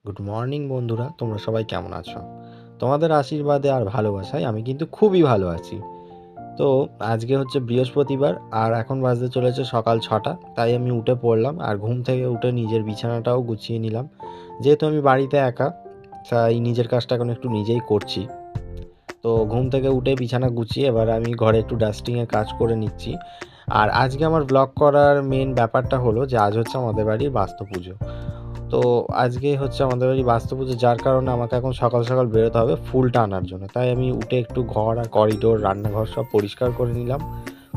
Good morning বন্ধুরা, তোমরা সবাই কেমন আছো? তোমাদের আশীর্বাদে আর ভালোবাসায় আমি কিন্তু খুবই ভালো আছি। তো আজকে হচ্ছে বৃহস্পতিবার আর এখন বাজতে চলেছে সকাল 6টা। তাই আমি উঠে পড়লাম আর ঘুম থেকে উঠে নিজের বিছানাটাও গুছিয়ে নিলাম। যেহেতু আমি বাড়িতে একা, তাই নিজের কাজটা এখন একটু নিজেই করছি। তো ঘুম থেকে উঠে বিছানা গুছিয়ে এবার আমি ঘরে একটু ডাস্টিংয়ের কাজ করে নিচ্ছি। আর আজকে আমার ব্লগ করার মেন ব্যাপারটা হলো যে আজ হচ্ছে আমাদের বাড়ির বাস্তু পুজো। তো আজকে হচ্ছে আমাদের বাড়ি বাস্তু পুজো, যার কারণে আমাকে এখন সকাল সকাল বেরোতে হবে ফুলটা আনার জন্য। তাই আমি উঠে একটু ঘর আর করিডোর রান্নাঘর সব পরিষ্কার করে নিলাম।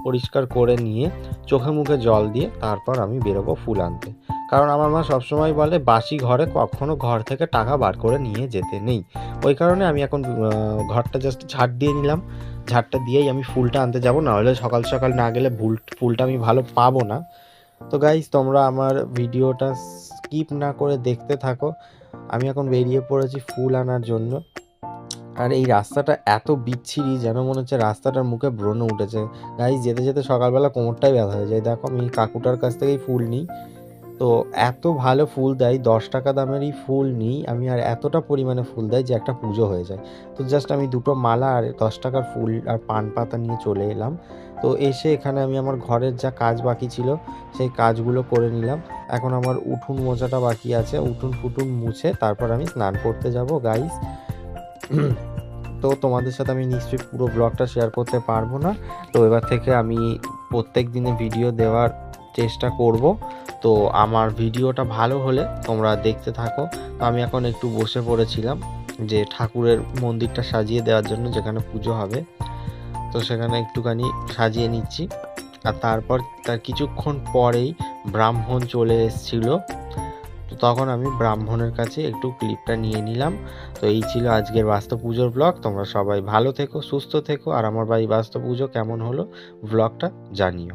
পরিষ্কার করে নিয়ে চোখে মুখে জল দিয়ে তারপর আমি বেরোবো ফুল আনতে। কারণ আমার মা সবসময় বলে বাসি ঘরে কখনো ঘর থেকে টাকা বার করে নিয়ে যেতে নেই। ওই কারণে আমি এখন ঘরটা জাস্ট ঝাড় দিয়ে নিলাম। ঝাড়টা দিয়েই আমি ফুলটা আনতে যাবো, নাহলে সকাল সকাল না গেলে ফুলটা আমি ভালো পাবো না। তো গাইস, তোমরা আমার ভিডিওটা স্কিপ না করে দেখতে থাকো। আমি এখন বেরিয়ে পড়েছি ফুল আনার জন্য। আর এই রাস্তাটা এত বিচ্ছিরি, যেন মনে হচ্ছে রাস্তাটার মুখে ব্রণ উঠেছে। গাইস, যেতে যেতে সকালবেলা কোমরটাই ব্যথা হয়ে যায়। দেখো, আমি কাকুটার কাছ থেকেই ফুল নিই। তো এত ভালো ফুল দেয়, 10 টাকা দামেরই ফুল নিই আমি, আর এতটা পরিমাণে ফুল দেয় যে একটা পুজো হয়ে যায়। তো জাস্ট আমি দুটো মালা আর 10 টাকার ফুল আর পান পাতা নিয়ে চলে এলাম। তো এসে এখানে আমি আমার ঘরের যা কাজ বাকি ছিল সেই কাজগুলো করে নিলাম। এখন আমার উঠোন মোছাটা বাকি আছে, উঠোন ফুটুন মুছে তারপর আমি স্নান করতে যাব গাইস। তো তোমাদের সাথে আমি নিশ্চয়ই পুরো ব্লগটা শেয়ার করতে পারবো না। তো এবার থেকে আমি প্রত্যেক দিনে ভিডিও দেওয়ার চেষ্টা করব। তো আমার ভিডিওটা ভালো হলে তোমরা দেখতে থাকো। তো আমি এখন একটু বসে পড়েছিলাম যে ঠাকুরের মন্দিরটা সাজিয়ে দেওয়ার জন্য, যেখানে পুজো হবে। তো সেখানে একটুখানি সাজিয়ে নিচ্ছি। আর তারপর তার কিছুক্ষণ পরেই ব্রাহ্মণ চলে এসেছিল। তো তখন আমি ব্রাহ্মণের কাছে একটু ক্লিপটা নিয়ে নিলাম। তো এই ছিল আজকের বাস্তু পুজোর ব্লগ। তোমরা সবাই ভালো থেকো, সুস্থ থেকো, আর আমার বাড়ি বাস্তু পুজো কেমন হলো ব্লগটা জানিও।